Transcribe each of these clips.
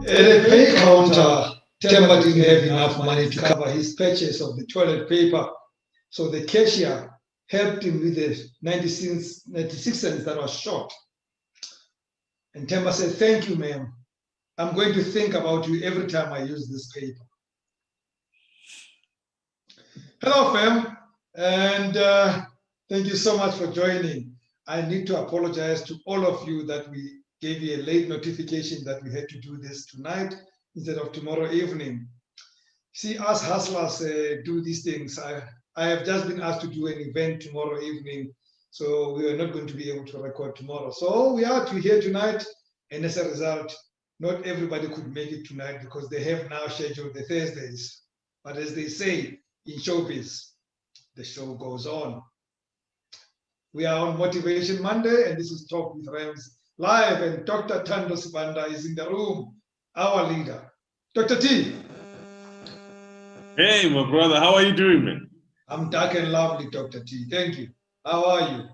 At a pay counter, Temba didn't have enough money to cover his purchase of the toilet paper, so the cashier helped him with the 96 cents that was short. And Temba said, "Thank you, ma'am. I'm going to think about you every time I use this paper." Hello, fam, and thank you so much for joining. I need to apologize to all of you that we gave you a late notification that we had to do this tonight instead of tomorrow evening. See, us hustlers do these things. I have just been asked to do an event tomorrow evening, so we are not going to be able to record tomorrow. So we are here tonight, and as a result, not everybody could make it tonight because they have now scheduled the Thursdays. But as they say in showbiz, the show goes on. We are on Motivation Monday, and this is Talk with Rams live, and Dr. Thando Sibanda is in the room, our leader. Dr. T. Hey, my brother, how are you doing, man? I'm dark and lovely, Dr. T. Thank you. How are you?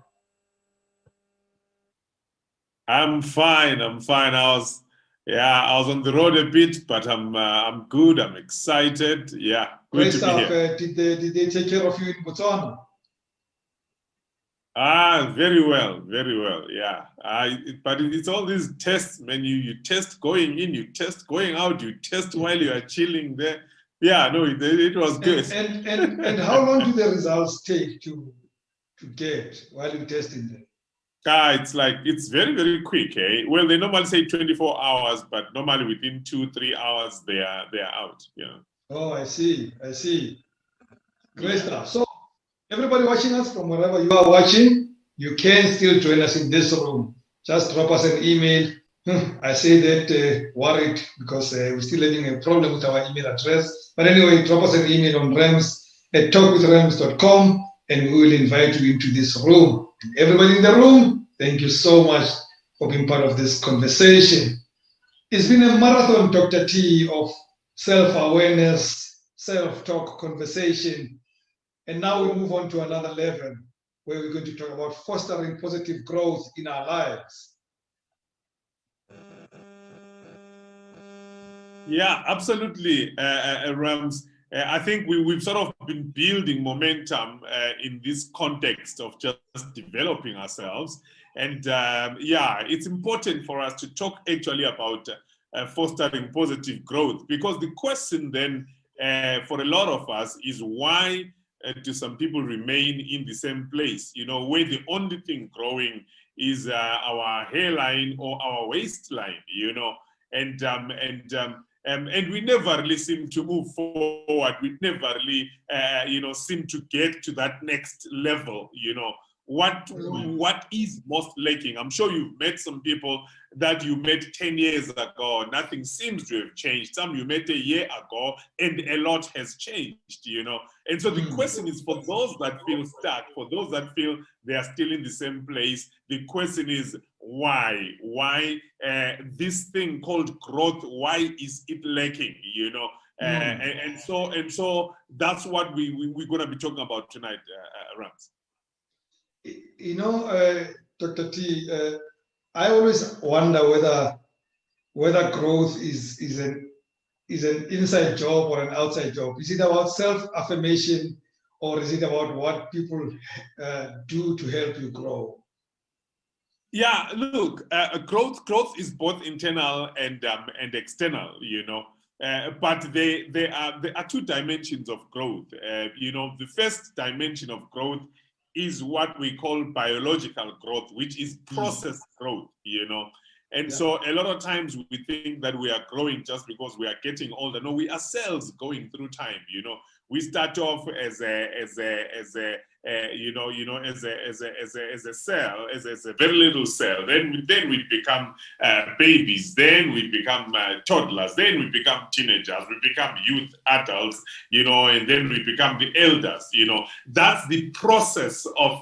I'm fine. I was on the road a bit, but I'm good. I'm excited. Yeah, good Great to stuff. be here. Did they take care of you in Botswana? Very well. Yeah. But it's all these tests, man. You test going in, you test going out, you test while you are chilling there. Yeah, no, it was good. And how long do the results take to get while you're testing them? It's very, very quick, eh? Well, they normally say 24 hours, but normally within 2-3 hours they are out. Yeah. Oh, I see. Great stuff. So everybody watching us from wherever you are watching, you can still join us in this room. Just drop us an email. I say that worried because we're still having a problem with our email address. But anyway, drop us an email on rams@talkwithrams.com and we will invite you into this room. And everybody in the room, thank you so much for being part of this conversation. It's been a marathon, Dr. T, of self-awareness, self-talk conversation. And now we move on to another level where we're going to talk about fostering positive growth in our lives. Yeah, absolutely, Rams. I think we've sort of been building momentum in this context of just developing ourselves. And it's important for us to talk actually about fostering positive growth, because the question then for a lot of us is why do some people remain in the same place, where the only thing growing is our hairline or our waistline, and we never really seem to move forward. We never really, seem to get to that next level, What is most lacking? I'm sure you've met some people that you met 10 years ago. Nothing seems to have changed. Some you met a year ago and a lot has changed, And so the question is, for those that feel stuck, for those that feel they are still in the same place, the question is why? Why this thing called growth, why is it lacking, And so that's what we're going to be talking about tonight, Rams. Dr. T, I always wonder whether growth is an inside job or an outside job. Is it about self-affirmation or is it about what people do to help you grow? Yeah, look, growth is both internal and external, but there are two dimensions of growth. The first dimension of growth is what we call biological growth, which is process growth, And so a lot of times we think that we are growing just because we are getting older. No, we are cells going through time, We start off as a cell, as a very little cell. Then we become babies. Then we become toddlers. Then we become teenagers. We become youth adults, and then we become the elders. That's the process of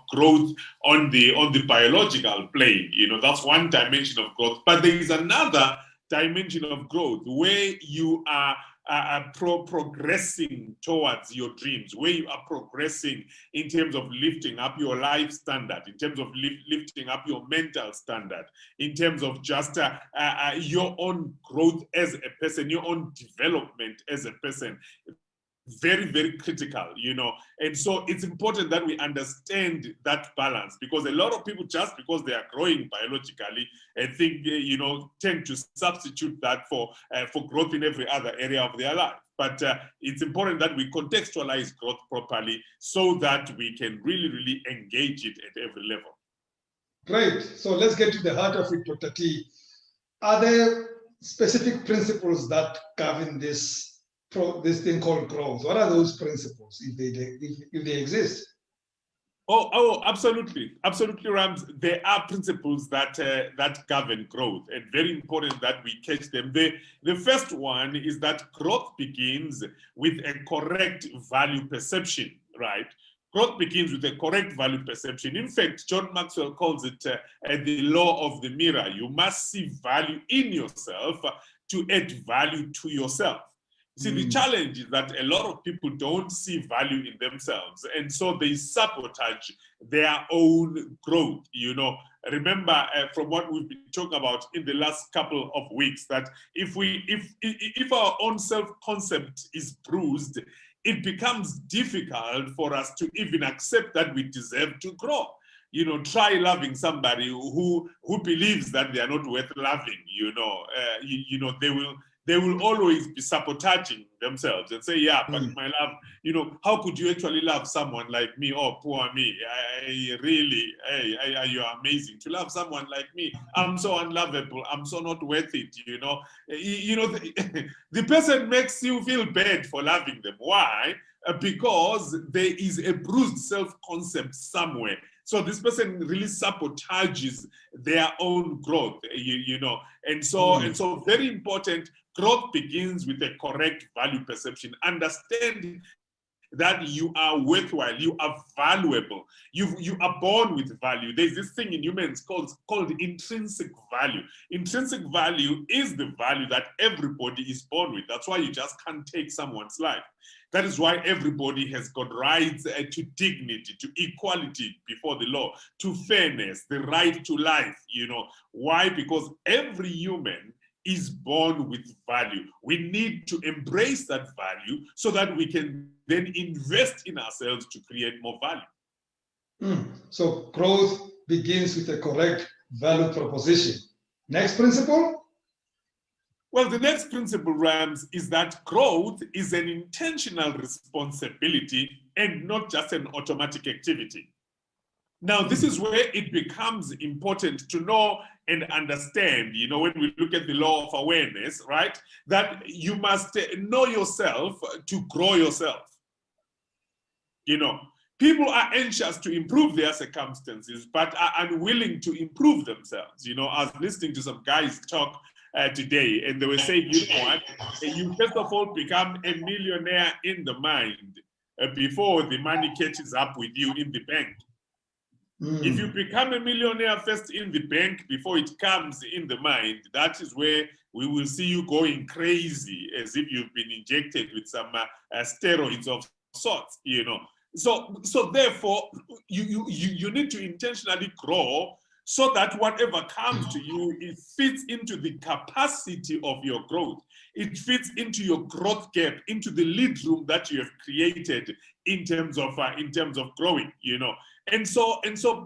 growth on the biological plane. That's one dimension of growth. But there is another dimension of growth where you are progressing towards your dreams, where you are progressing in terms of lifting up your life standard, in terms of lifting up your mental standard, in terms of just your own growth as a person, your own development as a person. Very, very critical, you know. And so it's important that we understand that balance, because a lot of people, just because they are growing biologically, I think, you know, tend to substitute that for growth in every other area of their life. But it's important that we contextualize growth properly so that we can really, really engage it at every level. Great. So let's get to the heart of it, Dr. T. Are there specific principles that govern this thing called growth? What are those principles, if they exist? Oh, absolutely, absolutely, Rams. There are principles that that govern growth, and very important that we catch them. The first one is that growth begins with a correct value perception, right? Growth begins with a correct value perception. In fact, John Maxwell calls it the law of the mirror. You must see value in yourself to add value to yourself. See, the challenge is that a lot of people don't see value in themselves, and so they sabotage their own growth. You know, remember from what we've been talking about in the last couple of weeks, that if our own self-concept is bruised, it becomes difficult for us to even accept that we deserve to grow. You know, try loving somebody who believes that they are not worth loving. You know, you know, they will always be sabotaging themselves and say, yeah, but my love, you know, how could you actually love someone like me? Oh, poor me. You're amazing. To love someone like me, I'm so unlovable. I'm so not worth it, you know. You know, the person makes you feel bad for loving them. Why? Because there is a bruised self-concept somewhere. So this person really sabotages their own growth, you know. And so very important, growth begins with a correct value perception. Understand that you are worthwhile, you are valuable, you are born with value. There's this thing in humans called intrinsic value. Intrinsic value is the value that everybody is born with. That's why you just can't take someone's life. That is why everybody has got rights to dignity, to equality before the law, to fairness, the right to life, you know. Why? Because every human is born with value. We need to embrace that value so that we can then invest in ourselves to create more value. So growth begins with a correct value proposition. Next principle? Well, the next principle, Rams, is that growth is an intentional responsibility and not just an automatic activity. Now, this is where it becomes important to know and understand, you know, when we look at the law of awareness, right, that you must know yourself to grow yourself. You know, people are anxious to improve their circumstances, but are unwilling to improve themselves. You know, I was listening to some guys talk today, and they were saying, you know what, you first of all become a millionaire in the mind before the money catches up with you in the bank. If you become a millionaire first in the bank before it comes in the mind, that is where we will see you going crazy, as if you've been injected with some steroids of sorts, you know. So therefore, you need to intentionally grow so that whatever comes to you, it fits into the capacity of your growth. It fits into your growth gap, into the lead room that you have created in terms of growing, you know. And so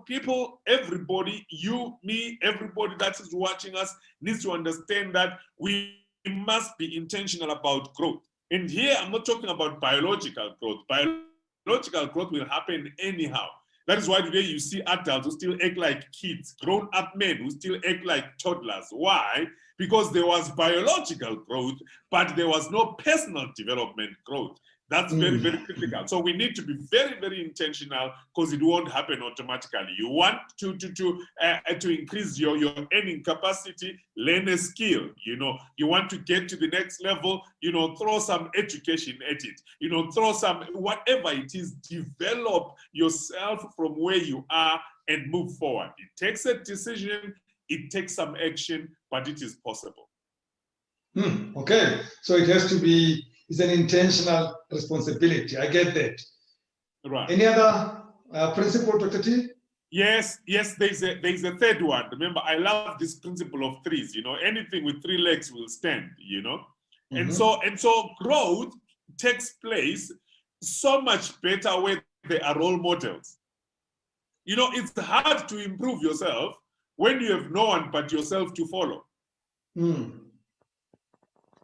people, everybody, you, me, everybody that is watching us needs to understand that we must be intentional about growth. And here I'm not talking about biological growth. Biological growth will happen anyhow. That is why today you see adults who still act like kids, grown-up men who still act like toddlers. Why? Because there was biological growth, but there was no personal development growth. That's very, very critical. So we need to be very, very intentional, because it won't happen automatically. You want to increase your earning capacity, learn a skill. You know, you want to get to the next level, you know, throw some education at it. You know, throw some, whatever it is, develop yourself from where you are and move forward. It takes a decision, it takes some action, but it is possible. Okay, so it has to be, it's an intentional responsibility. I get that. Right. Any other principle, Dr. T? Yes, there's a third one. Remember, I love this principle of threes. Anything with three legs will stand. And so growth takes place so much better when there are role models. It's hard to improve yourself when you have no one but yourself to follow.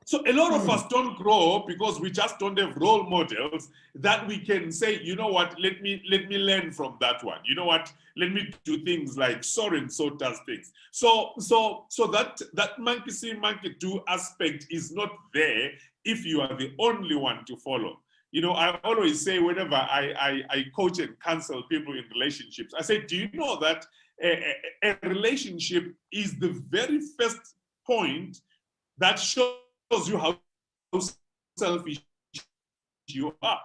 So a lot of us don't grow because we just don't have role models that we can say, you know what, let me learn from that one. You know what, let me do things like so and so does things. So that monkey see, monkey do aspect is not there if you are the only one to follow. I always say whenever I coach and counsel people in relationships, I say, do you know that a relationship is the very first point that shows you how selfish you are.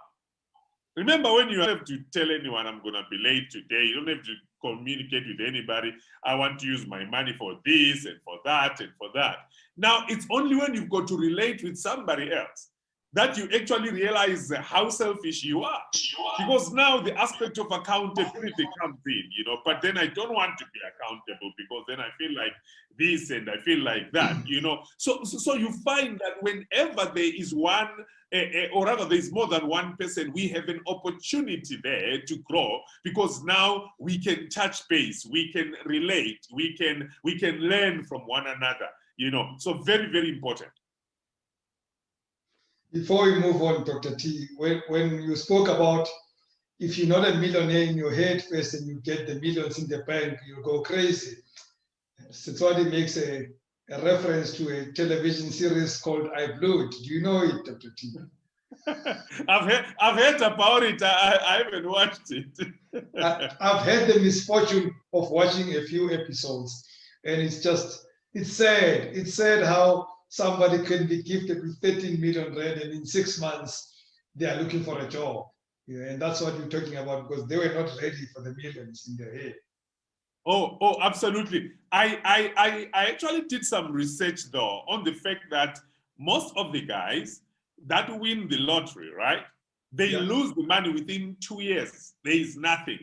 Remember, when you have to tell anyone, I'm going to be late today, you don't have to communicate with anybody. I want to use my money for this and for that and for that. Now, it's only when you've got to relate with somebody else that you actually realize how selfish you are. Because now the aspect of accountability comes in, but then I don't want to be accountable because then I feel like this and I feel like that, So you find that whenever there is one, or rather there is more than one person, we have an opportunity there to grow because now we can touch base, we can relate, we can learn from one another, So very, very important. Before we move on, Dr. T, when you spoke about if you're not a millionaire in your head first and you get the millions in the bank, you'll go crazy. Setswadi makes a reference to a television series called I Blew It. Do you know it, Dr. T? I've heard about it. I haven't watched it. I've had the misfortune of watching a few episodes, and it's sad. It's sad how somebody can be gifted with 13 million rand and in 6 months they are looking for a job. And that's what you're talking about because they were not ready for the millions in their head. Oh, absolutely. I actually did some research though on the fact that most of the guys that win the lottery, right? They lose the money within 2 years. There is nothing.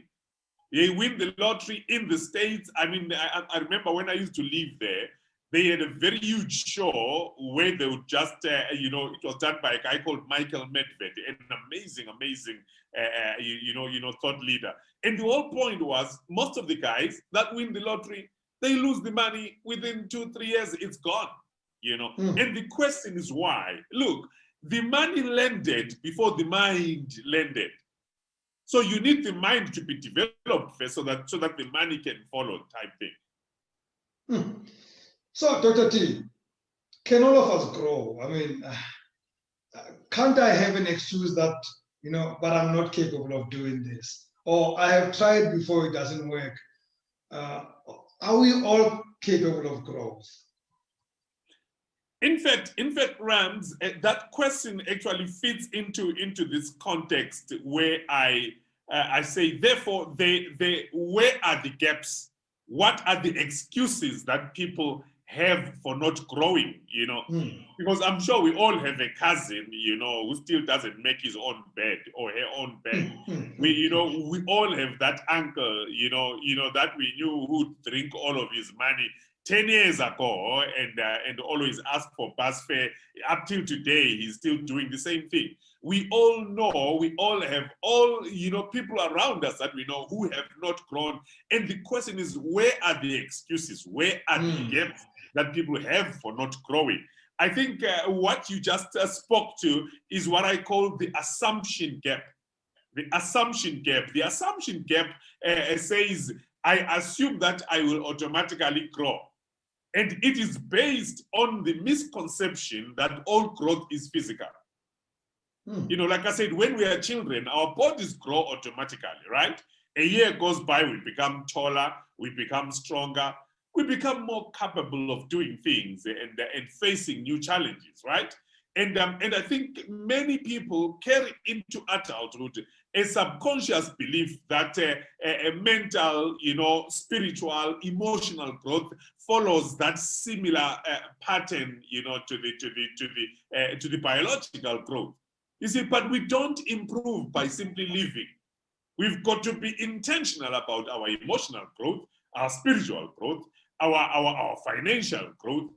They win the lottery in the States. I mean, I remember when I used to live there, they had a very huge show where they would just, it was done by a guy called Michael Medved, an amazing, thought leader. And the whole point was most of the guys that win the lottery, they lose the money within 2-3 years, it's gone, And the question is why? Look, the money landed before the mind landed. So you need the mind to be developed first so that the money can follow type thing. So, Dr. T, can all of us grow? I mean, can't I have an excuse that, but I'm not capable of doing this? Or I have tried before, it doesn't work. Are we all capable of growth? In fact, Rams, that question actually fits into this context where I say, therefore, where are the gaps? What are the excuses that people have for not growing, Because I'm sure we all have a cousin, who still doesn't make his own bed or her own bed. We all have that uncle, that we knew who'd drink all of his money 10 years ago and always ask for bus fare. Up till today, he's still doing the same thing. We all know, we all have people around us that we know who have not grown. And the question is, where are the excuses? Where are the gaps that people have for not growing? I think what you just spoke to is what I call the assumption gap. The assumption gap. The assumption gap says, I assume that I will automatically grow. And it is based on the misconception that all growth is physical. Like I said, when we are children, our bodies grow automatically, right? A year goes by, we become taller, we become stronger, we become more capable of doing things and facing new challenges, right? And I think many people carry into adulthood a subconscious belief that a mental, spiritual, emotional growth follows that similar pattern, to the biological growth. You see, but we don't improve by simply living. We've got to be intentional about our emotional growth, our spiritual growth, our financial growth,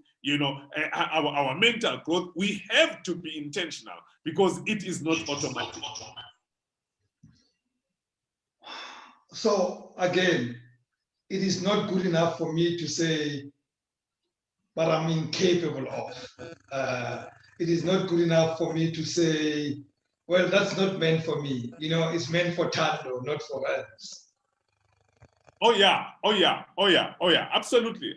our mental growth. We have to be intentional because it is not automatic. So again, it is not good enough for me to say, but I'm incapable of. It is not good enough for me to say, well, that's not meant for me. It's meant for Thando, not for others. Oh yeah, absolutely.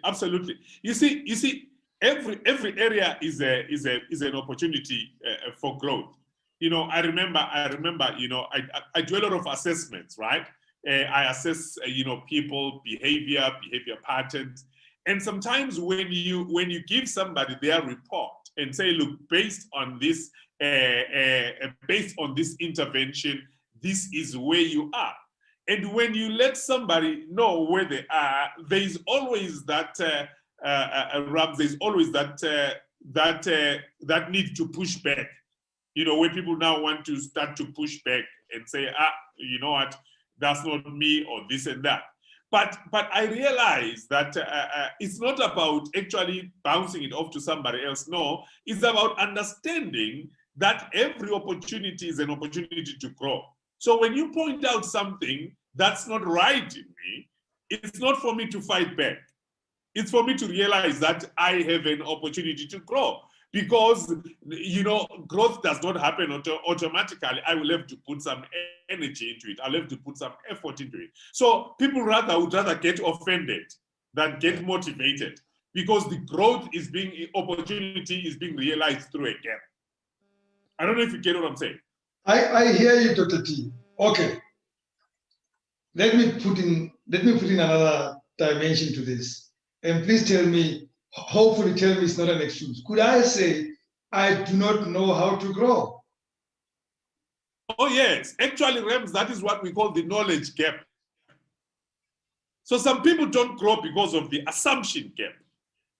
You see, every area is an opportunity for growth. I remember, I do a lot of assessments, right? I assess, people, behavior patterns, and sometimes when you give somebody their report and say, look, based on this intervention, this is where you are. And when you let somebody know where they are, there is always that there's always that need to push back. Where people now want to start to push back and say, you know what, that's not me, or this and that. But I realize that it's not about actually bouncing it off to somebody else. No, it's about understanding that every opportunity is an opportunity to grow. So when you point out something that's not right in me, it's not for me to fight back. It's for me to realize that I have an opportunity to grow. Because, growth does not happen automatically. I will have to put some energy into it. I'll have to put some effort into it. So people would rather get offended than get motivated, because the growth opportunity is being realized through a gap. I don't know if you get what I'm saying. I hear you, Dr. T. Okay. Let me put in another dimension to this. And please tell me, hopefully tell me it's not an excuse. Could I say, I do not know how to grow? Oh yes, actually, Rams, that is what we call the knowledge gap. So some people don't grow because of the assumption gap,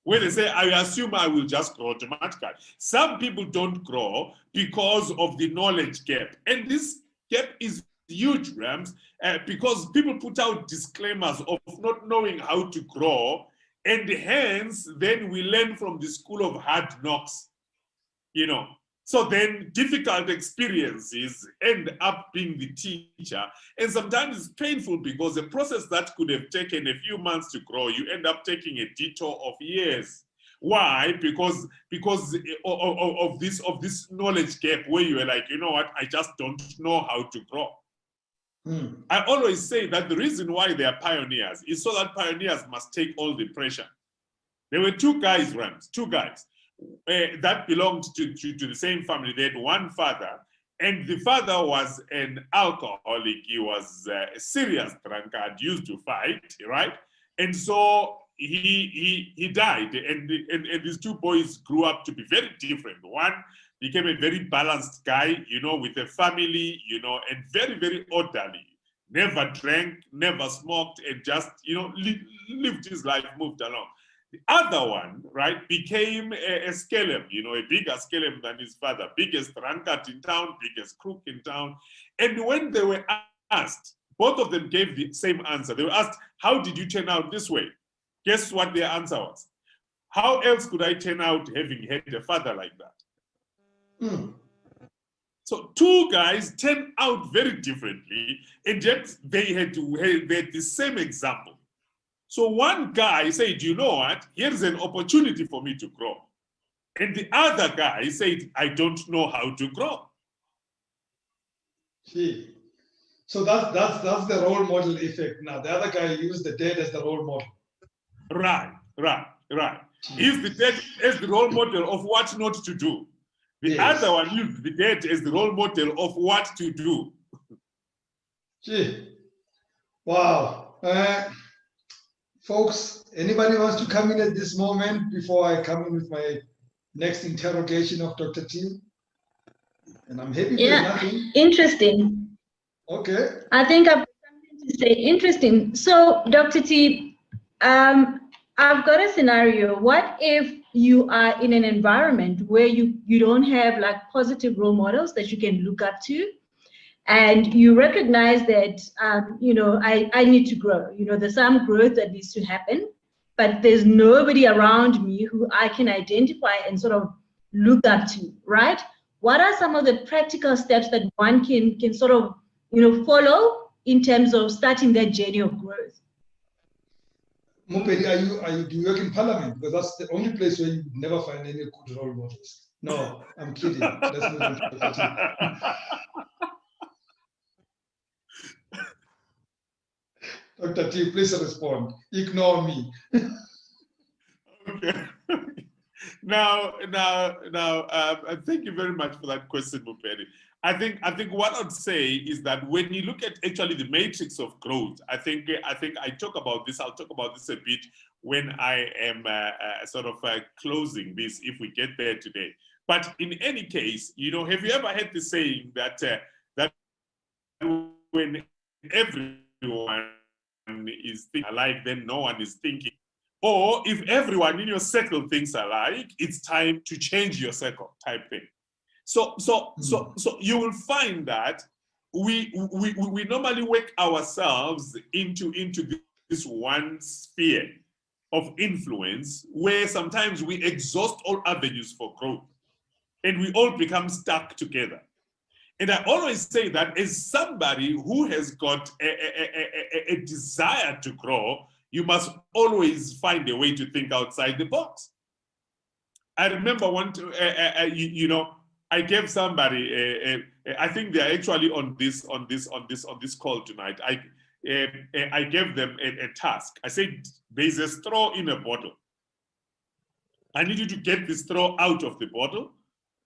where they say, I assume I will just grow automatically. Some people don't grow because of the knowledge gap. And this gap is huge, Rams, because people put out disclaimers of not knowing how to grow, and hence then we learn from the school of hard knocks, So then difficult experiences end up being the teacher, and sometimes it's painful because a process that could have taken a few months to grow, you end up taking a detour of years. Why? Because of this knowledge gap, where you are like, you know what, I just don't know how to grow. I always say that the reason why they are pioneers is so that pioneers must take all the pressure. There were two guys that belonged to the same family. They had one father, and the father was an alcoholic. He was a serious drunkard, used to fight, right? And so he died, and these two boys grew up to be very different. One became a very balanced guy, with a family, and very, very orderly. Never drank, never smoked, and just, lived his life, moved along. The other one, right, became a scalem, a bigger scalem than his father, biggest drunkard in town, biggest crook in town. And when they were asked, both of them gave the same answer. They were asked, how did you turn out this way? Guess what their answer was? How else could I turn out having had a father like that? So two guys turned out very differently, and yet they had the same example. So one guy said, you know what, here's an opportunity for me to grow. And the other guy said, I don't know how to grow. See, so that's the role model effect. Now, the other guy used the dead as the role model. Right. Use the dead as the role model of what not to do. The other one used the dead as the role model of what to do. Gee, wow. Folks, anybody wants to come in at this moment before I come in with my next interrogation of Dr. T? And I'm happy with nothing. Interesting. Okay. I think I've got something to say. Interesting. So, Dr. T, I've got a scenario. What if you are in an environment where you don't have like positive role models that you can look up to, and you recognize that, I need to grow. There's some growth that needs to happen, but there's nobody around me who I can identify and sort of look up to, right? What are some of the practical steps that one can sort of, follow in terms of starting that journey of growth? Mupeli, do you work in Parliament? Because that's the only place where you never find any good role models. No, I'm kidding. Let's move on to the Dr. T, please respond. Ignore me. Okay. Now, thank you very much for that question, Muperi. I think what I'd say is that when you look at actually the matrix of growth, I think I talk about this. I'll talk about this a bit when I am closing this, if we get there today. But in any case, have you ever heard the saying that that when everyone is thinking alike, then no one is thinking? Or if everyone in your circle thinks alike, it's time to change your circle type thing. So you will find that we normally work ourselves into this one sphere of influence where sometimes we exhaust all avenues for growth and we all become stuck together. And I always say that as somebody who has got a desire to grow, you must always find a way to think outside the box. I remember I gave somebody, I think they're actually on this call tonight. I gave them a task. I said, there's a straw in a bottle. I need you to get the straw out of the bottle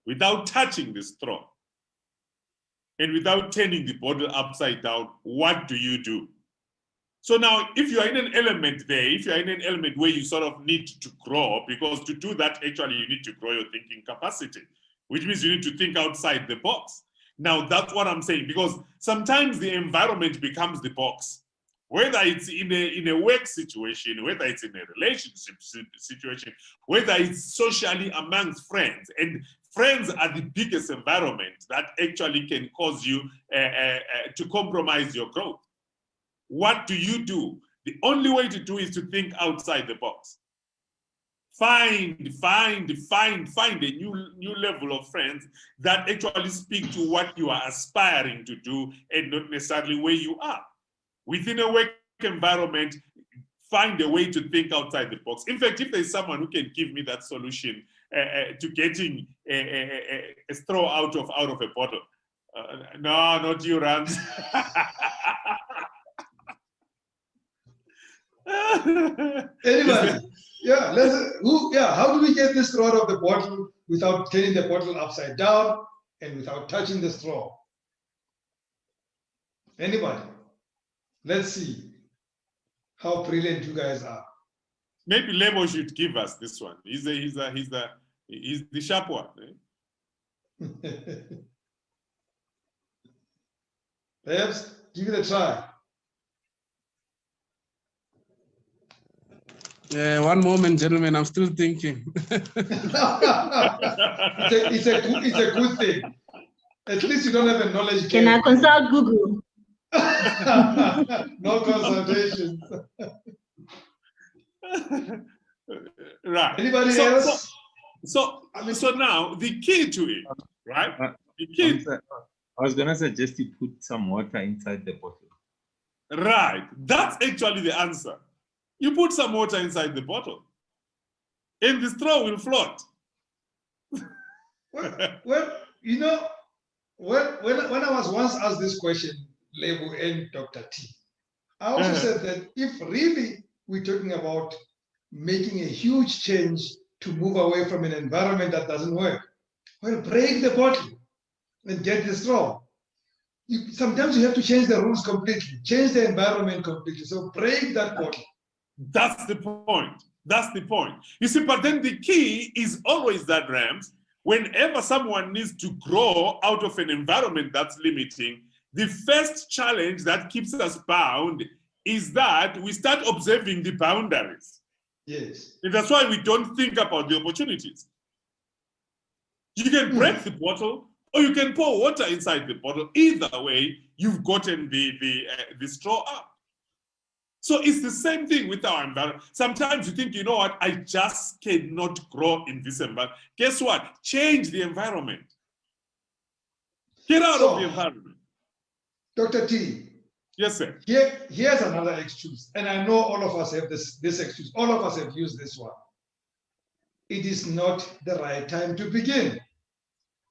without touching the straw and without turning the bottle upside down. What do you do? So now, if you are in an element there, if you are in an element where you sort of need to grow, because to do that, actually, you need to grow your thinking capacity, which means you need to think outside the box. Now, that's what I'm saying, because sometimes the environment becomes the box. Whether it's in a work situation, whether it's in a relationship situation, whether it's socially amongst friends, and friends are the biggest environment that actually can cause you to compromise your growth. What do you do? The only way to do is to think outside the box. Find a new level of friends that actually speak to what you are aspiring to do and not necessarily where you are. Within a work environment, find a way to think outside the box. In fact, if there's someone who can give me that solution to getting a straw out of a bottle, no, not you, Rams. Anybody? How do we get this straw out of the bottle without turning the bottle upside down and without touching the straw? Anybody? Let's see how brilliant you guys are. Maybe Lemo should give us this one. He's the sharp one. Eh? Perhaps give it a try. One moment, gentlemen. I'm still thinking. It's a good thing. At least you don't have a knowledge. Can I consult Google? No consultations. Right. Anybody else? So now the key to it, right? The key. I was gonna suggest you put some water inside the bottle. Right. That's actually the answer. You put some water inside the bottle, and the straw will float. Well, when I was once asked this question, Lebo and Dr. T, I also said that if really we're talking about making a huge change to move away from an environment that doesn't work, well, break the bottle and get the straw. Sometimes you have to change the rules completely, change the environment completely. So break that bottle. That's the point. That's the point. You see, but then the key is always that, Rams, whenever someone needs to grow out of an environment that's limiting, the first challenge that keeps us bound is that we start observing the boundaries. Yes. And that's why we don't think about the opportunities. You can break the bottle, or you can pour water inside the bottle. Either way, you've gotten the straw up. So it's the same thing with our environment. Sometimes you think, you know what, I just cannot grow in this environment. Guess what? Change the environment. Get out of the environment. Dr. T. Yes, sir. Here's another excuse. And I know all of us have this excuse. All of us have used this one. It is not the right time to begin.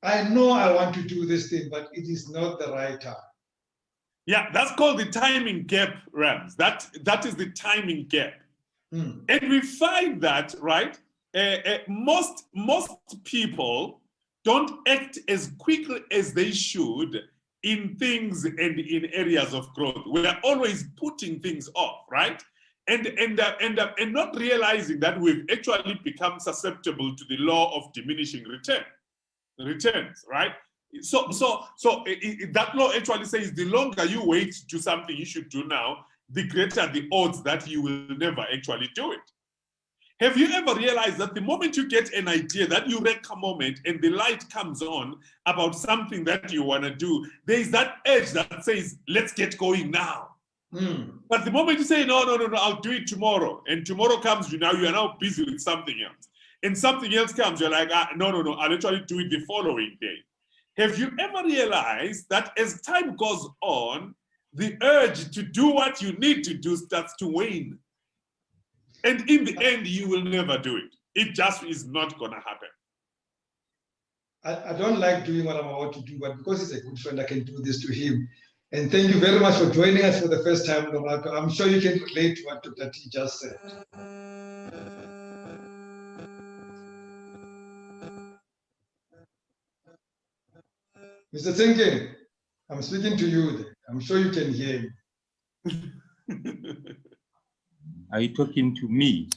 I know I want to do this thing, but it is not the right time. Yeah, that's called the timing gap, Rams. That is the timing gap. And we find that, right, most people don't act as quickly as they should in things and in areas of growth. We are always putting things off, right? And not realizing that we've actually become susceptible to the law of diminishing returns, right? So that law actually says the longer you wait to do something you should do now, the greater the odds that you will never actually do it. Have you ever realized that the moment you get an idea, that eureka moment, and the light comes on about something that you want to do, there is that edge that says, let's get going now. But the moment you say, no, I'll do it tomorrow, and tomorrow comes, you are now busy with something else. And something else comes, you're like, no, I'll actually do it the following day. Have you ever realized that as time goes on, the urge to do what you need to do starts to wane? And in the end, you will never do it. It just is not going to happen. I don't like doing what I'm about to do, but because he's a good friend, I can do this to him. And thank you very much for joining us for the first time, Lorato. I'm sure you can relate to what Dr. T just said. Mr. Thinking, I'm speaking to you. I'm sure you can hear me. Are you talking to me?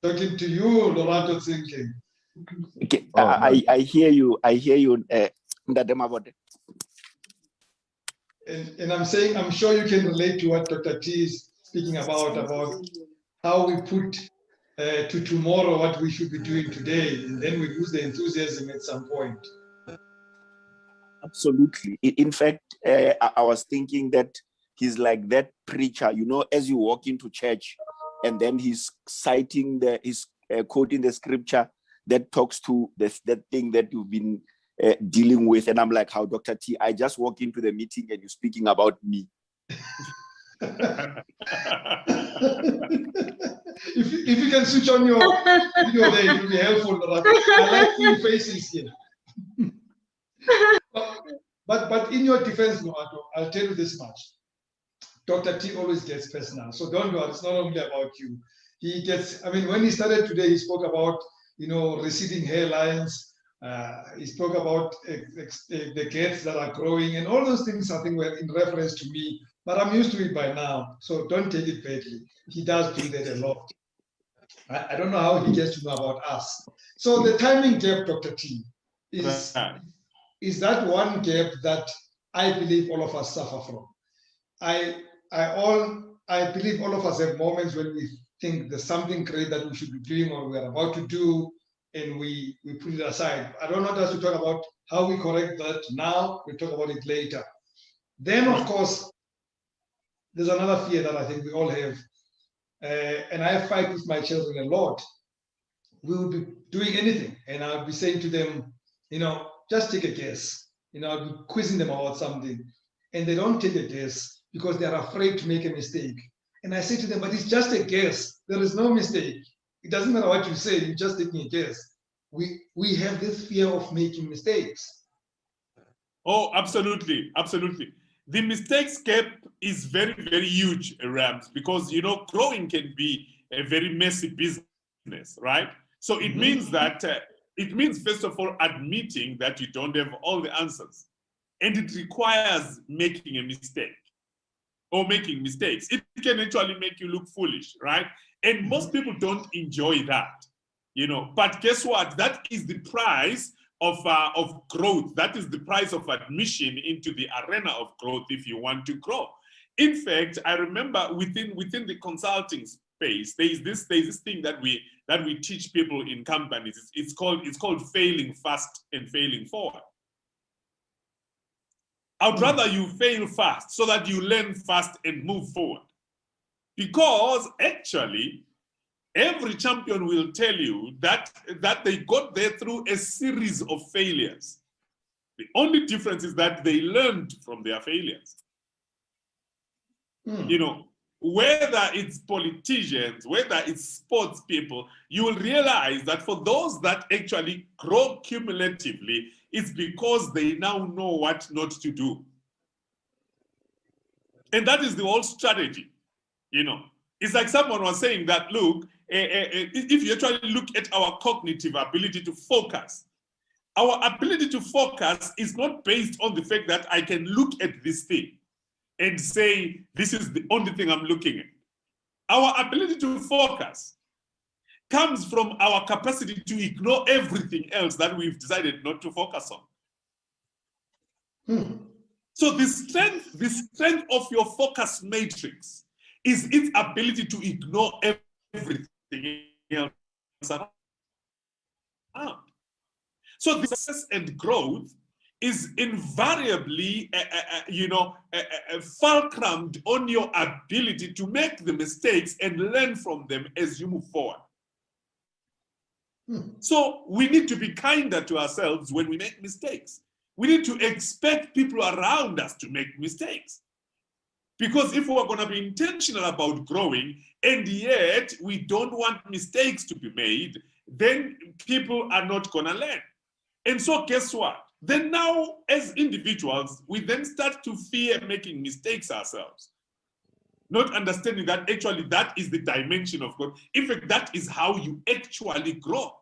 Talking to you, Lorato Thinking. Okay, I hear you. I hear you. And I'm saying, I'm sure you can relate to what Dr. T is speaking about how we put to tomorrow what we should be doing today, and then we lose the enthusiasm at some point. Absolutely. In fact, I was thinking that he's like that preacher, as you walk into church, and then he's citing he's quoting the scripture that talks to that thing that you've been dealing with. And I'm like, how, Dr. T, I just walk into the meeting and you're speaking about me. If you can switch on your video there, it will be helpful. I like new faces here. But in your defense, Lorato, I'll tell you this much. Dr. T always gets personal. So don't worry, it's not only about you. He gets, when he started today, he spoke about, receding hairlines. He spoke about the cats that are growing, and all those things I think were in reference to me, but I'm used to it by now. So don't take it badly. He does do that a lot. I don't know how he gets to know about us. So the timing gap, Dr. T, is that one gap that I believe all of us suffer from. I believe all of us have moments when we think there's something great that we should be doing or we're about to do, and we put it aside. I don't want us to talk about how we correct that now. We'll talk about it later. Then, of course, there's another fear that I think we all have, and I fight with my children a lot. We will be doing anything, and I'll be saying to them, just take a guess. I'll be quizzing them about something, and they don't take a guess because they're afraid to make a mistake. And I say to them, but it's just a guess. There is no mistake. It doesn't matter what you say, you're just taking a guess. We have this fear of making mistakes. Oh, absolutely. The mistakes gap is very, very huge, Rams, because, growing can be a very messy business, right? So it means that, first of all, admitting that you don't have all the answers. And it requires making a mistake or making mistakes. It can actually make you look foolish, right? And most people don't enjoy that, But guess what? That is the price of growth. That is the price of admission into the arena of growth if you want to grow. In fact, I remember within the consulting space, there's this thing that we teach people in companies. It's called failing fast and failing forward. I'd rather you fail fast so that you learn fast and move forward. Because actually, every champion will tell you that they got there through a series of failures. The only difference is that they learned from their failures. You know, whether it's politicians, whether it's sports people, you will realize that for those that actually grow cumulatively, it's because they now know what not to do. And that is the whole strategy, you know. It's like someone was saying that, look, if you actually look at our cognitive ability to focus, our ability to focus is not based on the fact that I can look at this thing and say, this is the only thing I'm looking at. Our ability to focus comes from our capacity to ignore everything else that we've decided not to focus on. So the strength of your focus matrix is its ability to ignore everything else around. So the success and growth is invariably, fulcrumed on your ability to make the mistakes and learn from them as you move forward. So we need to be kinder to ourselves when we make mistakes. We need to expect people around us to make mistakes. Because if we're going to be intentional about growing, and yet we don't want mistakes to be made, then people are not going to learn. And so guess what? Then now, as individuals, we then start to fear making mistakes ourselves. Not understanding that actually that is the dimension of growth. In fact, that is how you actually grow.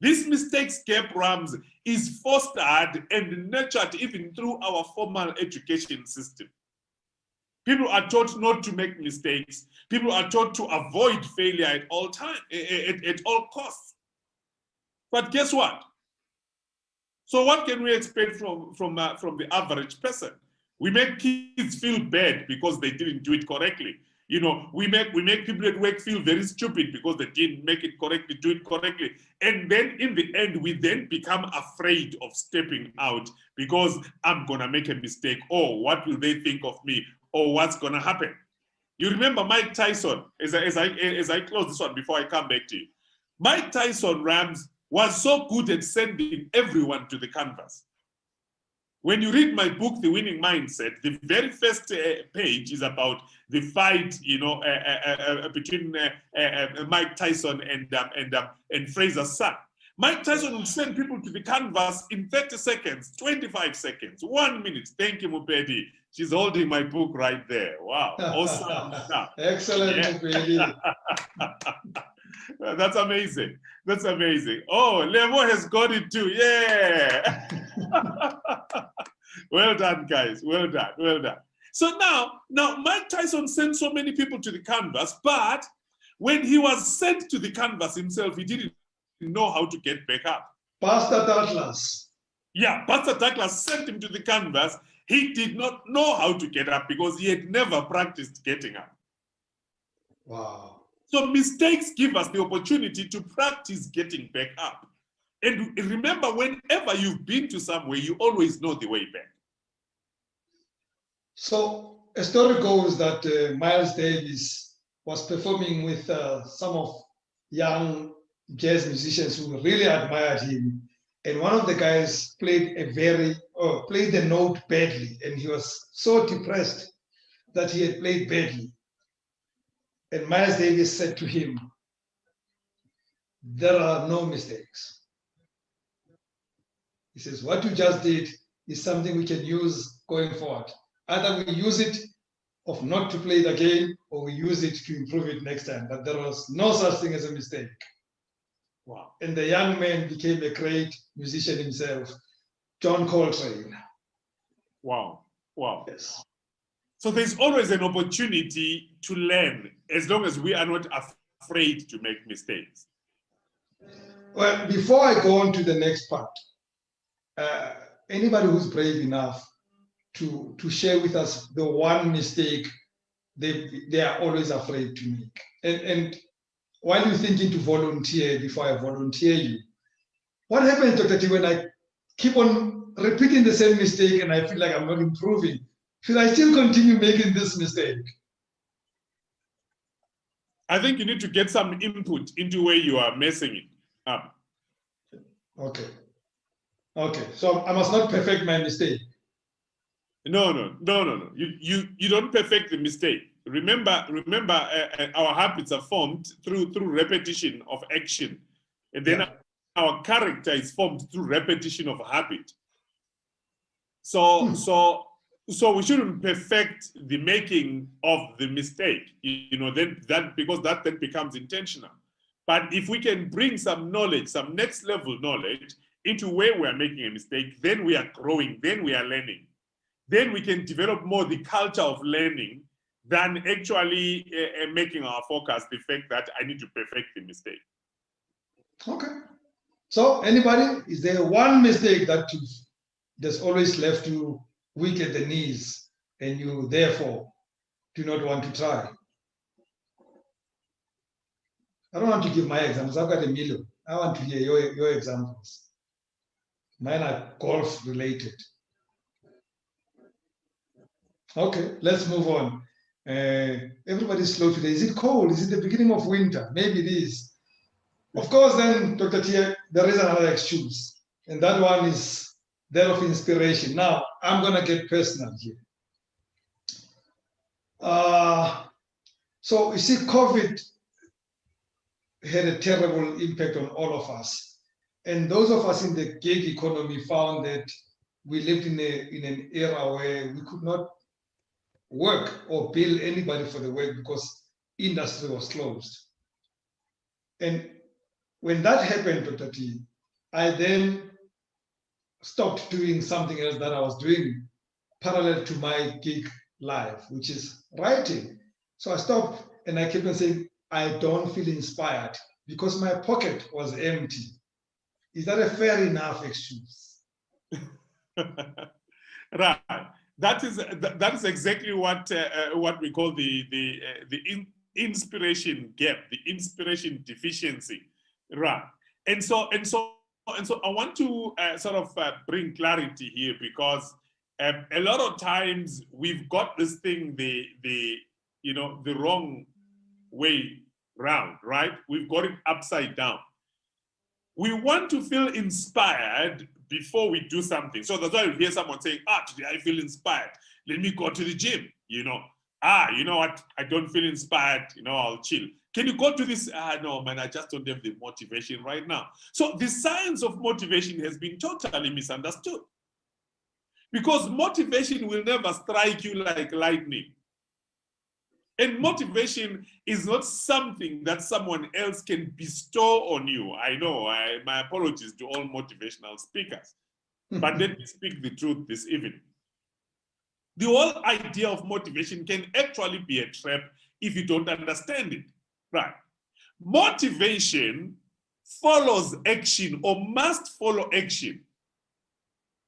This mistakes programs is fostered and nurtured even through our formal education system. People are taught not to make mistakes. People are taught to avoid failure at all times, at all costs. But guess what? So what can we expect from the average person? We make kids feel bad because they didn't do it correctly. You know, we make people at work feel very stupid because they didn't make it correctly, do it correctly. And then in the end, we then become afraid of stepping out because I'm gonna make a mistake. Or what will they think of me? Or what's gonna happen? You remember Mike Tyson, as I close this one before I come back to you. Mike Tyson, Rams, was so good at sending everyone to the canvas. When you read my book, The Winning Mindset, the very first page is about the fight, between Mike Tyson and Fraser's son. Mike Tyson would send people to the canvas in 30 seconds, 25 seconds, 1 minute. Thank you, Mupedi. She's holding my book right there. Wow, awesome stuff. Excellent, Mupedi. That's amazing. That's amazing. Oh, Lemo has got it too. Yeah. Well done, guys. Well done. Well done. So now Mike Tyson sent so many people to the canvas, but when he was sent to the canvas himself, he didn't know how to get back up. Pastor Douglas. Yeah, Pastor Douglas sent him to the canvas. He did not know how to get up because he had never practiced getting up. Wow. So mistakes give us the opportunity to practice getting back up. And remember, whenever you've been to somewhere, you always know the way back. So a story goes that Miles Davis was performing with some of young jazz musicians who really admired him. And one of the guys played the note badly, and he was so depressed that he had played badly. And Miles Davis said to him, "There are no mistakes." He says, "What you just did is something we can use going forward. Either we use it of not to play it again, or we use it to improve it next time. But there was no such thing as a mistake." Wow. And the young man became a great musician himself, John Coltrane. Wow. Wow. Yes. So there's always an opportunity to learn as long as we are not afraid to make mistakes. Well, before I go on to the next part, anybody who's brave enough to share with us the one mistake they are always afraid to make. And while you're thinking to volunteer, before I volunteer you, what happens, Dr. T, when I keep on repeating the same mistake and I feel like I'm not improving? Should I still continue making this mistake? I think you need to get some input into where you are messing it up. Okay. Okay. So I must not perfect my mistake. No. You don't perfect the mistake. Remember, our habits are formed through repetition of action, and then our character is formed through repetition of habit. So we shouldn't perfect the making of the mistake, then because that then becomes intentional. But if we can bring some knowledge, some next level knowledge into where we are making a mistake, then we are growing, then we are learning. Then we can develop more the culture of learning than actually making our focus the fact that I need to perfect the mistake. Okay. So anybody, is there one mistake that that's always left you weak at the knees and you therefore do not want to try? I don't want to give my examples. I've got a million. I want to hear your examples. Mine are golf related. Okay, let's move on. Everybody's slow today. Is it cold? Is it the beginning of winter? Maybe it is. Of course, then, Dr. Tia, there is another excuse, and that one is that of inspiration. Now, I'm going to get personal here. So, you see, COVID had a terrible impact on all of us. And those of us in the gig economy found that we lived in an era where we could not work or bill anybody for the work because industry was closed. And when that happened, Dr. T, I then stopped doing something else that I was doing parallel to my gig life, which is writing. So I stopped and I kept on saying, I don't feel inspired because my pocket was empty. Is that a fair enough excuse? Right. That is exactly what we call the inspiration gap, the inspiration deficiency, right? And so I want to sort of bring clarity here, because a lot of times we've got this thing the wrong way round, right? We've got it upside down. We want to feel inspired before we do something. So that's why you hear someone saying, today I feel inspired. Let me go to the gym, you know what? I don't feel inspired, I'll chill. Can you go to this? No, man, I just don't have the motivation right now. So the science of motivation has been totally misunderstood, because motivation will never strike you like lightning. And motivation is not something that someone else can bestow on you. I know, my apologies to all motivational speakers, but let me speak the truth this evening. The whole idea of motivation can actually be a trap if you don't understand it, right? Motivation follows action, or must follow action,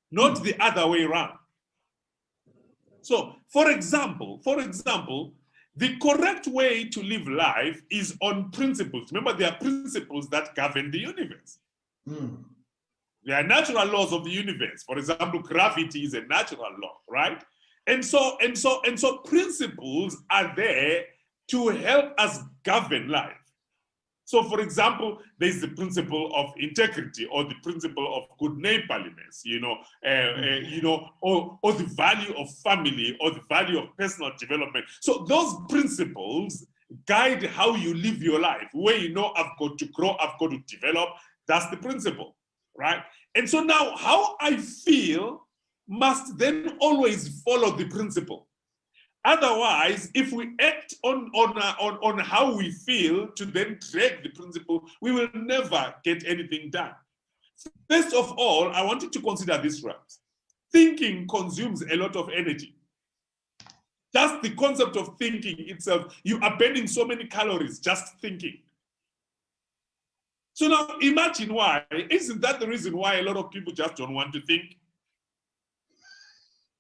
not the other way around. So, for example, the correct way to live life is on principles. Remember, there are principles that govern the universe. There are natural laws of the universe. For example, gravity is a natural law, right? And so principles are there to help us govern life. So, for example, there's the principle of integrity, or the principle of good neighborliness, or the value of family, or the value of personal development. So those principles guide how you live your life. Where I've got to grow, I've got to develop. That's the principle, right? And so now how I feel must then always follow the principle. Otherwise, if we act on how we feel to then drag the principle, we will never get anything done. First of all, I want you to consider this, right? Thinking consumes a lot of energy. Just the concept of thinking itself, you are burning so many calories just thinking. So now imagine why. Isn't that the reason why a lot of people just don't want to think?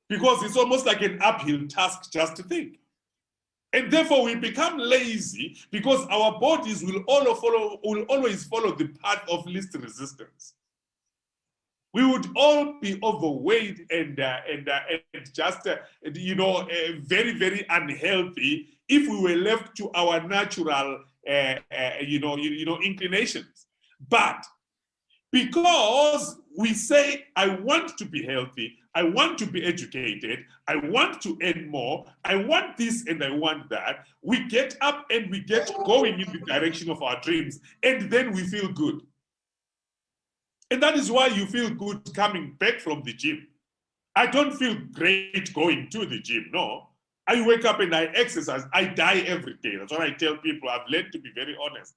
Because it's almost like an uphill task just to think. And therefore we become lazy because our bodies will always follow the path of least resistance. We would all be overweight and just very, very unhealthy if we were left to our natural inclinations. But because we say, I want to be healthy, I want to be educated, I want to earn more, I want this and I want that, we get up and we get going in the direction of our dreams, and then we feel good. And that is why you feel good coming back from the gym. I don't feel great going to the gym, no. I wake up and I exercise, I die every day. That's what I tell people. I've learned to be very honest.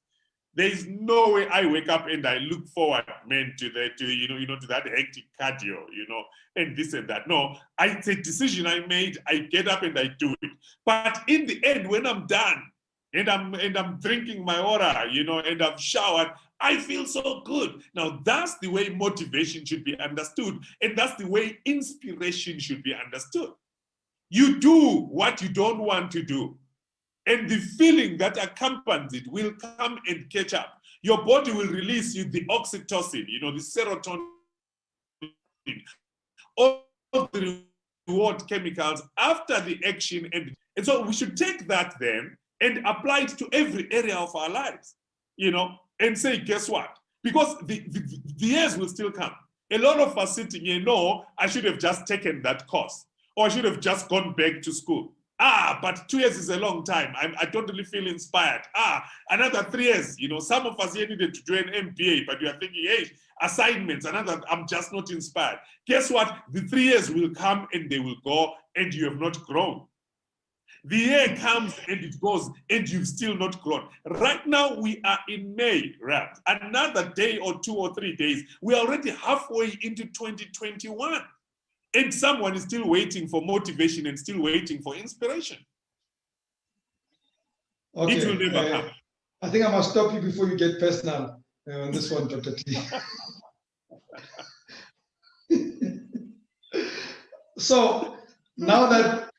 There is no way I wake up and I look forward, man, to that hectic cardio, and this and that. No, it's a decision I made. I get up and I do it. But in the end, when I'm done and I'm drinking my water, and I've showered, I feel so good. Now that's the way motivation should be understood, and that's the way inspiration should be understood. You do what you don't want to do, and the feeling that accompanies it will come and catch up. Your body will release you the oxytocin, the serotonin, all the reward chemicals after the action. And so we should take that then and apply it to every area of our lives, and say, guess what? Because the years will still come. A lot of us sitting here know I should have just taken that course, or I should have just gone back to school. But 2 years is a long time. I don't really feel inspired. Another 3 years, some of us here needed to do an MBA, but you are thinking, hey, assignments, I'm just not inspired. Guess what? The 3 years will come and they will go, and you have not grown. The year comes and it goes, and you've still not grown. Right now, we are in May, right? Another day or 2 or 3 days, we are already halfway into 2021. And someone is still waiting for motivation and still waiting for inspiration. Okay. It will never come. I think I must stop you before you get personal on this one, Dr. T. So now that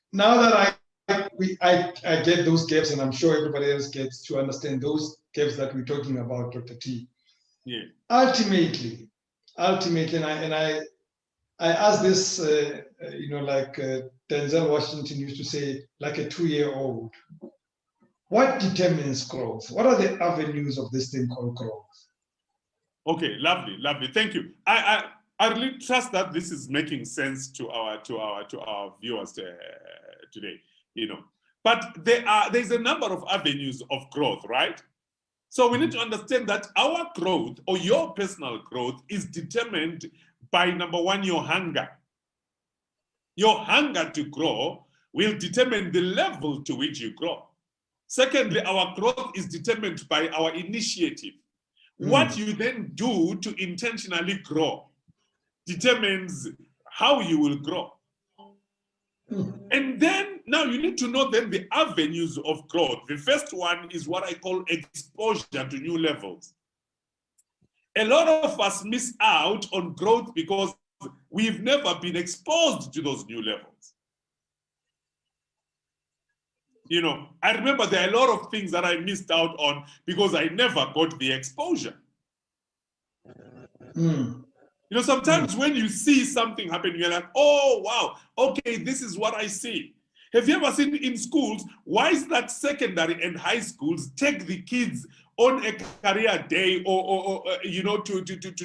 I get those gaps, and I'm sure everybody else gets to understand those gaps that we're talking about, Dr. T. Yeah. Ultimately, I ask this, like Denzel Washington used to say, like a 2-year-old. What determines growth? What are the avenues of this thing called growth? Okay, lovely. Thank you. I really trust that this is making sense to our viewers today. But there's a number of avenues of growth, right? So we need to understand that our growth, or your personal growth, is determined by, number one, your hunger. Your hunger to grow will determine the level to which you grow. Secondly, our growth is determined by our initiative. What you then do to intentionally grow determines how you will grow. And then, now you need to know then the avenues of growth. The first one is what I call exposure to new levels. A lot of us miss out on growth because we've never been exposed to those new levels. I remember there are a lot of things that I missed out on because I never got the exposure. Sometimes when you see something happen, you're like, oh, wow, okay, this is what I see. Have you ever seen in schools, why is that secondary and high schools take the kids on a career day or to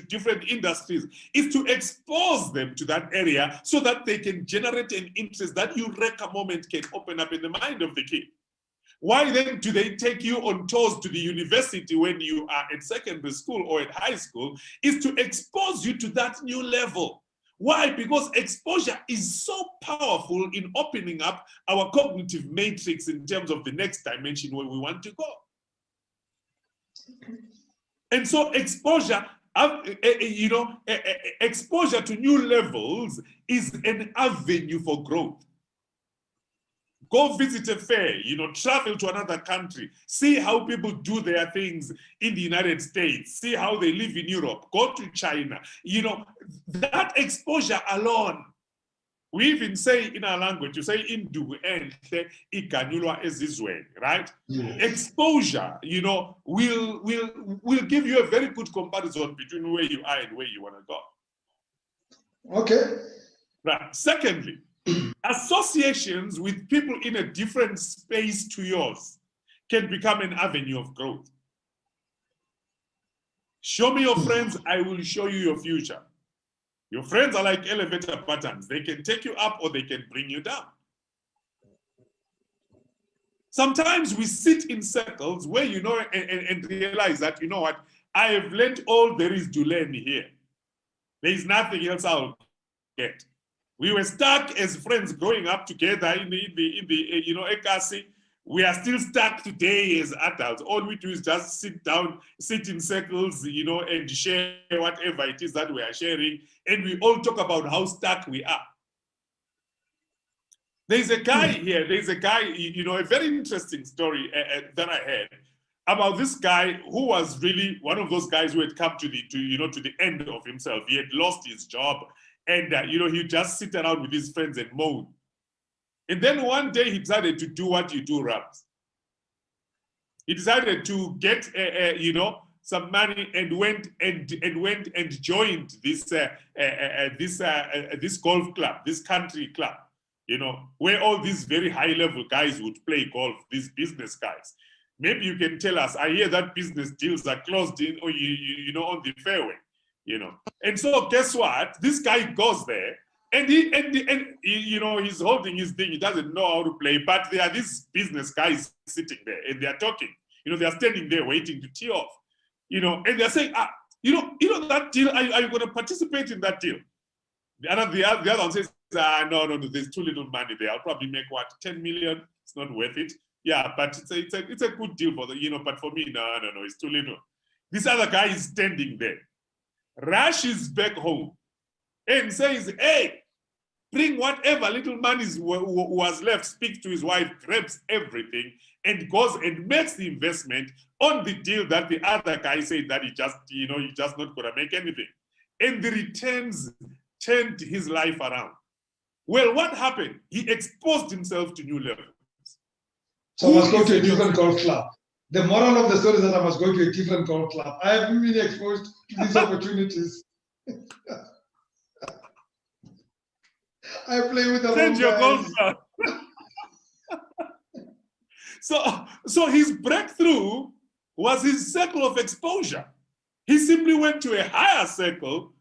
different industries? Is to expose them to that area so that they can generate an interest. That eureka moment can open up in the mind of the kid. Why then do they take you on tours to the university when you are at secondary school or at high school? Is to expose you to that new level. Why? Because exposure is so powerful in opening up our cognitive matrix in terms of the next dimension where we want to go. And so exposure, exposure to new levels is an avenue for growth. Go visit a fair, you know, travel to another country, see how people do their things in the United States, see how they live in Europe, go to China. You know, that exposure alone, we even say in our language, you say Indu and Ikanyulwa ezizweni, right? Yes. Exposure, you know, will give you a very good comparison between where you are and where you want to go. Okay. Right. Secondly, associations with people in a different space to yours can become an avenue of growth. Show me your friends, I will show you your future. Your friends are like elevator buttons. They can take you up or they can bring you down. Sometimes we sit in circles where, you know, and realize that, you know what, I have learned all there is to learn here. There is nothing else I'll get. We were stuck as friends growing up together in the you know, Ekasi. We are still stuck today as adults. All we do is just sit down, sit in circles, you know, and share whatever it is that we are sharing. And we all talk about how stuck we are. There's a guy here, you know, a very interesting story that I heard about this guy who was really one of those guys who had come to the end of himself. He had lost his job. And, you know, he'd just sit around with his friends and moan. And then one day he decided to do what you do, Rams. He decided to get, you know, some money and went and joined this golf club, this country club, you know, where all these very high level guys would play golf, these business guys. Maybe you can tell us, I hear that business deals are closed in, or you know, on the fairway. You know, and so guess what? This guy goes there, and he you know, he's holding his thing. He doesn't know how to play, but there are these business guys sitting there, and they are talking. You know, they are standing there waiting to tee off. You know, and they're saying, you know that deal. Are you going to participate in that deal? The other one says, no, there's too little money there. I'll probably make what, 10 million. It's not worth it. Yeah, but it's a good deal for the, you know, but for me, no, it's too little. This other guy is standing there, rushes back home and says, hey, bring whatever little money was left, speaks to his wife, grabs everything, and goes and makes the investment on the deal that the other guy said that he just not gonna make anything. And the returns turned his life around. Well, what happened? He exposed himself to new levels. So I must go to a different golf club. The moral of the story is that I must go to a different golf club. I haven't been exposed to these opportunities. I play with the Change your golf club. So his breakthrough was his circle of exposure. He simply went to a higher circle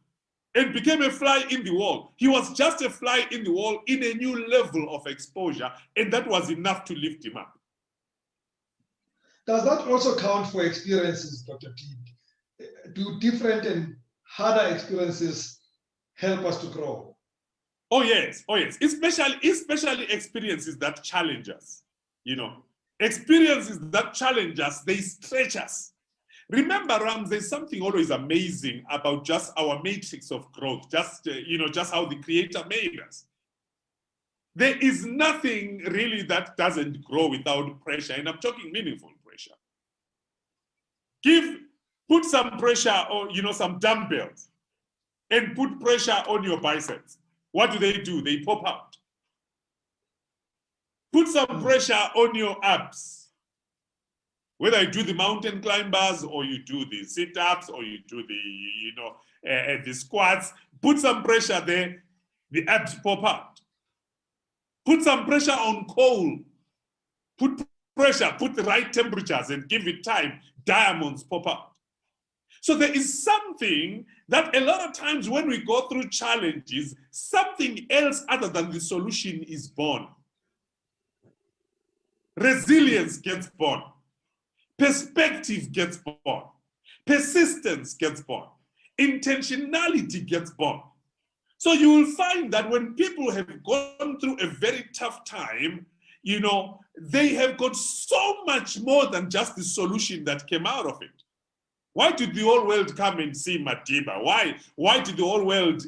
and became a fly in the wall. He was just a fly in the wall in a new level of exposure, and that was enough to lift him up. Does that also count for experiences, Dr. T? Do different and harder experiences help us to grow? Oh yes, especially experiences that challenge us. You know, experiences that challenge us, they stretch us. Remember, Rams, there's something always amazing about just our matrix of growth, just how the Creator made us. There is nothing really that doesn't grow without pressure, and I'm talking meaningful pressure. Put some pressure on, some dumbbells, and put pressure on your biceps. What do? They pop out. Put some pressure on your abs. Whether you do the mountain climbers or you do the sit-ups or you do the squats, put some pressure there, the abs pop out. Put some pressure on coal. Put pressure, put the right temperatures and give it time, diamonds pop out. So there is something that a lot of times when we go through challenges, something else other than the solution is born. Resilience gets born. Perspective gets born. Persistence gets born. Intentionality gets born. So you will find that when people have gone through a very tough time, they have got so much more than just the solution that came out of it. Why did the whole world come and see Madiba? Why did the whole world,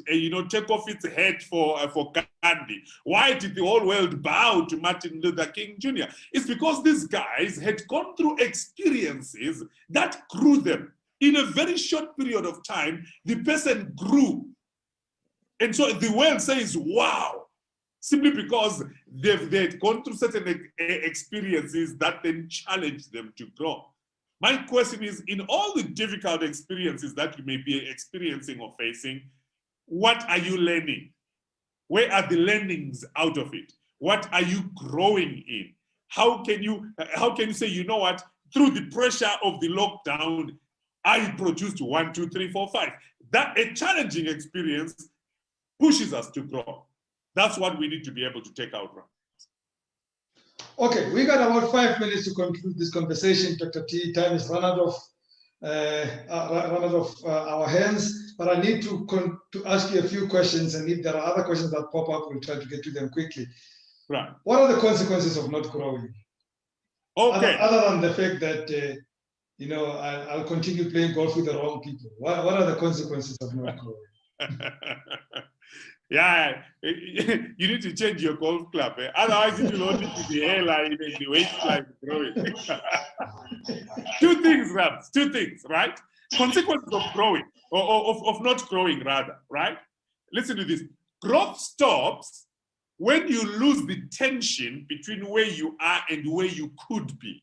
take off its head for Gandhi? Why did the whole world bow to Martin Luther King Jr.? It's because these guys had gone through experiences that grew them. In a very short period of time, the person grew. And so the world says, wow, simply because they had gone through certain experiences that then challenged them to grow. My question is, in all the difficult experiences that you may be experiencing or facing, what are you learning? Where are the learnings out of it? What are you growing in? How can you say, you know what, through the pressure of the lockdown, I produced 1, 2, 3, 4, 5. That a challenging experience pushes us to grow. That's what we need to be able to take out from. Okay, we got about 5 minutes to conclude this conversation, Dr. T. Time is run out of our hands, but I need to ask you a few questions, and if there are other questions that pop up, we'll try to get to them quickly. Right. What are the consequences of not growing? Okay. Other than the fact that I'll continue playing golf with the wrong people. What are the consequences of not growing? Yeah, you need to change your golf club. Otherwise, it will only be the hairline and the waistline growing. Two things, right? Consequences of growing, or of not growing, rather, right? Listen to this. Growth stops when you lose the tension between where you are and where you could be.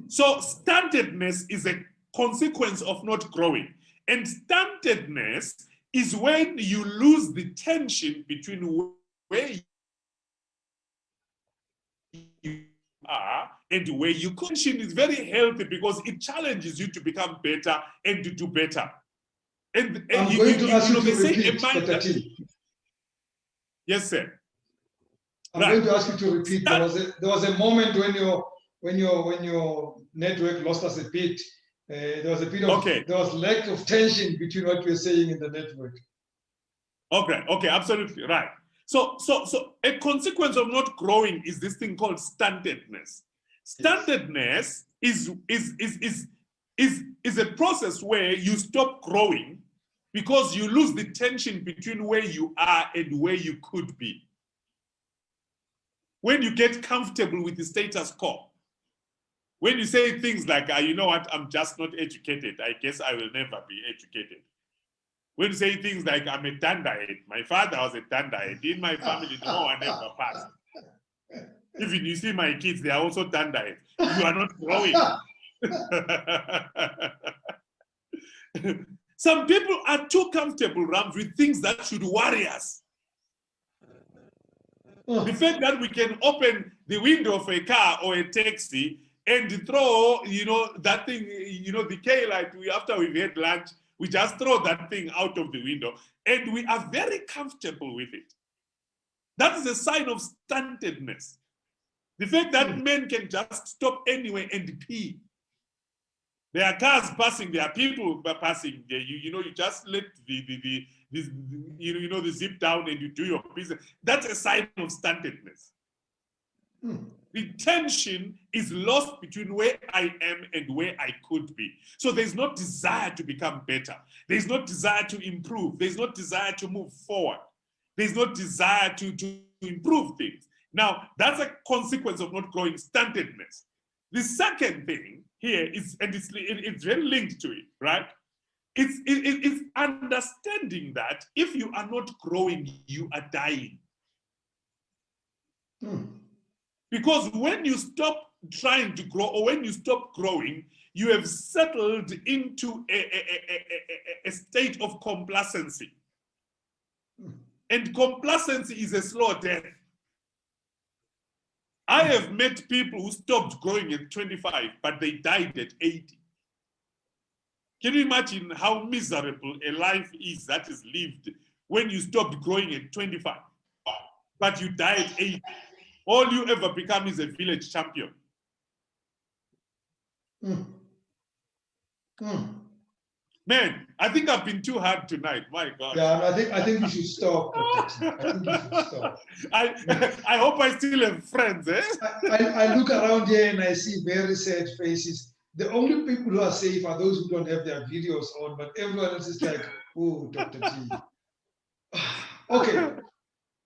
So stuntedness is a consequence of not growing. And stuntedness is when you lose the tension between where you are and where you could. Tension is very healthy because it challenges you to become better and to do better. And I'm going to ask you to repeat, Dr. T. Yes, sir. I'm going to ask you to repeat. There was a moment when your network lost us a bit. There was a bit of there was lack of tension between what you were saying in the network. Okay, absolutely right. So a consequence of not growing is this thing called stuntedness. Stuntedness is a process where you stop growing because you lose the tension between where you are and where you could be. When you get comfortable with the status quo. When you say things like, you know what, I'm just not educated, I guess I will never be educated. When you say things like, I'm a Tandahead, my father was a Tandahead, in my family, no one ever passed. Even you see my kids, they are also Tandahead. You are not growing. Some people are too comfortable, Rams, with things that should worry us. The fact that we can open the window of a car or a taxi and throw, that thing, the K light, after we've had lunch, we just throw that thing out of the window and we are very comfortable with it. That is a sign of stuntedness. The fact that men can just stop anywhere and pee. There are cars passing, there are people passing. You just let the zip down and you do your business. That's a sign of stuntedness. The tension is lost between where I am and where I could be. So there's no desire to become better. There's no desire to improve. There's no desire to move forward. There's no desire to improve things. Now, that's a consequence of not growing, stuntedness. The second thing here is, and it's very linked to it, right? It's understanding that if you are not growing, you are dying. Because when you stop trying to grow, or when you stop growing, you have settled into a state of complacency. And complacency is a slow death. I have met people who stopped growing at 25, but they died at 80. Can you imagine how miserable a life is that is lived when you stopped growing at 25, but you die at 80? All you ever become is a village champion. Man, I think I've been too hard tonight. My God. Yeah, I think you should stop. I think you should stop. I hope I still have friends. I look around here and I see very sad faces. The only people who are safe are those who don't have their videos on, but everyone else is like, oh, Dr. T. Okay.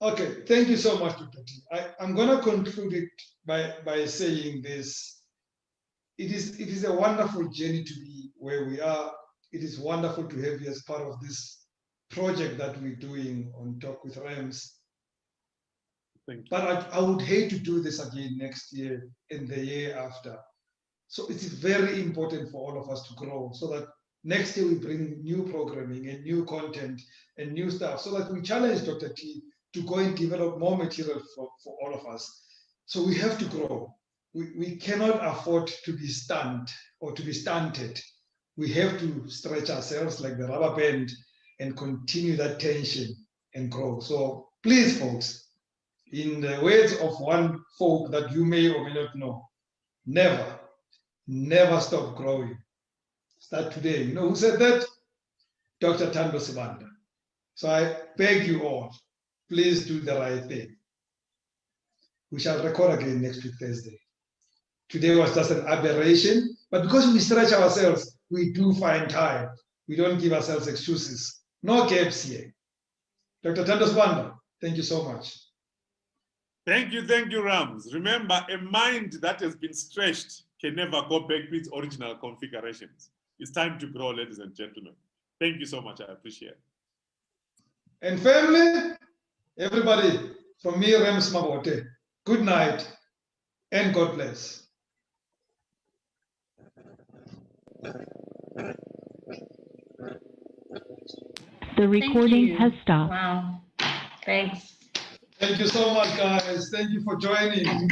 Okay. Thank you so much, Dr. T. I'm going to conclude it by saying this. It is a wonderful journey to be where we are. It is wonderful to have you as part of this project that we're doing on Talk with Rams. Thank you. But I would hate to do this again next year and the year after. So it's very important for all of us to grow so that next year we bring new programming and new content and new stuff so that we challenge Dr. T to go and develop more material for all of us. So we have to grow. We cannot afford to be stunned or to be stunted. We have to stretch ourselves like the rubber band and continue that tension and grow. So please, folks, in the words of one folk that you may or may not know, never stop growing. Start today. You know who said that? Dr. Thando Sibanda. So I beg you all, please do the right thing. We shall record again next week, Thursday. Today was just an aberration, but because we stretch ourselves, we do find time. We don't give ourselves excuses. No gaps here. Dr. Thando Sibanda, thank you so much. Thank you, Rams. Remember, a mind that has been stretched can never go back to its original configurations. It's time to grow, ladies and gentlemen. Thank you so much. I appreciate it. And family, everybody, from me, Rams Mabote, good night and God bless. The recording has stopped. Wow. Thanks. Thank you so much, guys. Thank you for joining.